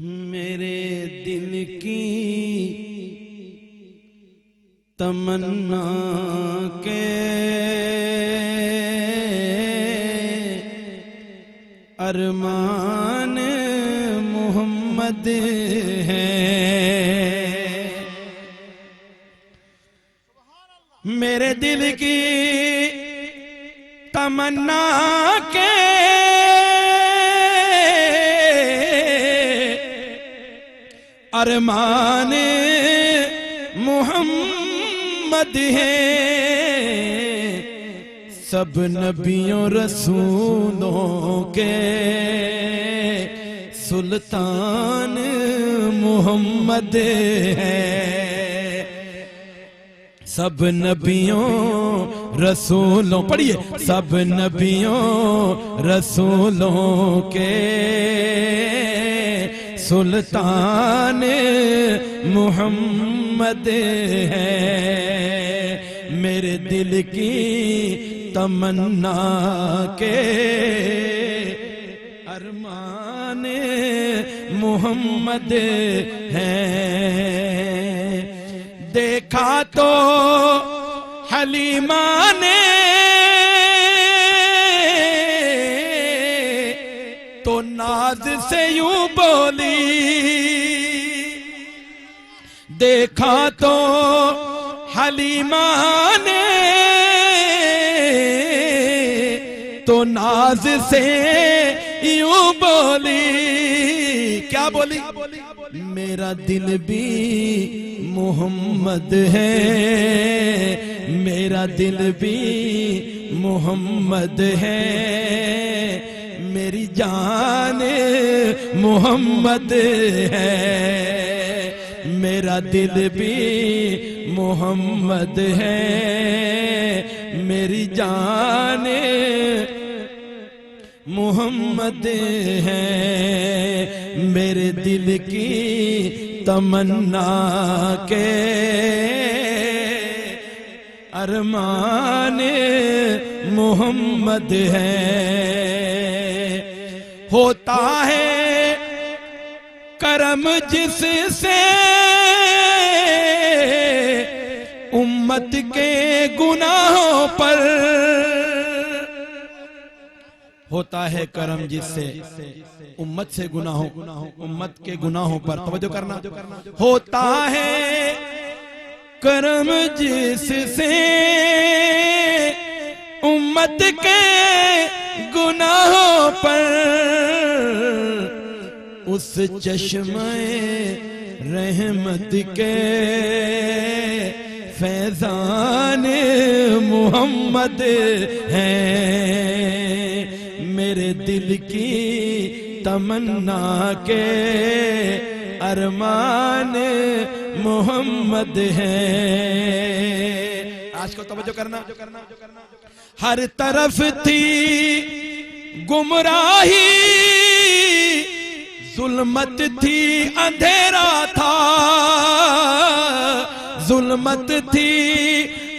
मेरे दिल की तमन्ना के अरमान मोहम्मद है। मेरे दिल की तमन्ना के अरमान मोहम्मद है। सब नबियों रसूलों के सुल्तान मोहम्मद है। सब नबियों रसूलों, पढ़िए, सब नबियों रसूलों के सुल्तान मोहम्मद है। मेरे दिल की तमन्ना के अरमान मोहम्मद है। देखा तो हलीमा ने तो नाज से यूं बोली, देखा तो हलीमा ने तो नाज से यूं बोली। क्या बोली? मेरा दिल भी मोहम्मद है, मेरा दिल भी मोहम्मद है। मेरी जान मोहम्मद है, मेरा दिल भी मोहम्मद है। मेरी जान मोहम्मद है। मेरे दिल की तमन्ना के अरमान मोहम्मद है। होता है करम जिससे उम्मत के गुनाहों पर, होता है करम जिससे उम्मत से गुनाहों, उम्मत के गुनाहों पर तवज्जो करना। होता है करम जिससे उम्मत के गुनाहों पर, उस चश्मे रहमत के फैजान मोहम्मद है। मेरे दिल की तमन्ना के अरमान मोहम्मद है। आज को तवज्जो करना। हर तरफ थी गुमराही, जुल्मत थी, अंधेरा था, जुल्मत थी,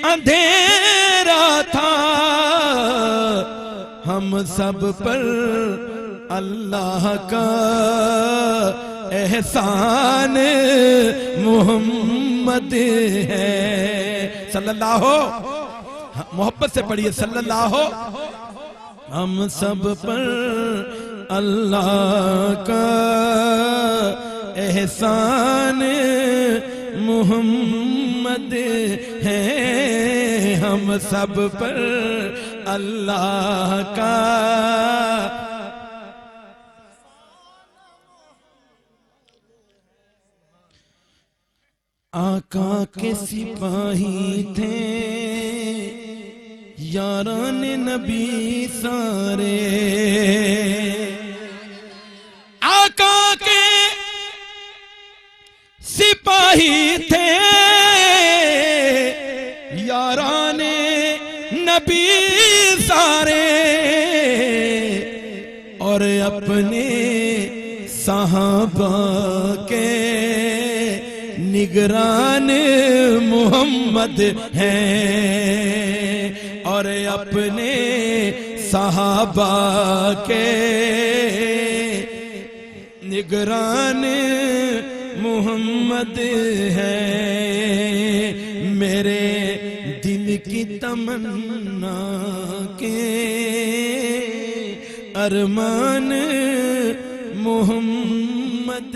अंधेरा था। हम सब पर अल्लाह का एहसान मोहम्मद है। सल्लल्लाहु, मोहब्बत से पढ़िए, सल्लल्लाहु। हम सब पर अल्लाह का एहसान मोहम्मद है। हम सब पर अल्लाह का आका के सिपाही थे यारान नबी सारे। आका के सिपाही थे यारान नबी सारे, और अपने सहाबा के निगरान मोहम्मद हैं। और अपने सहाबा के निगरान मोहम्मद है। मेरे दिल की तमन्ना के अरमान मोहम्मद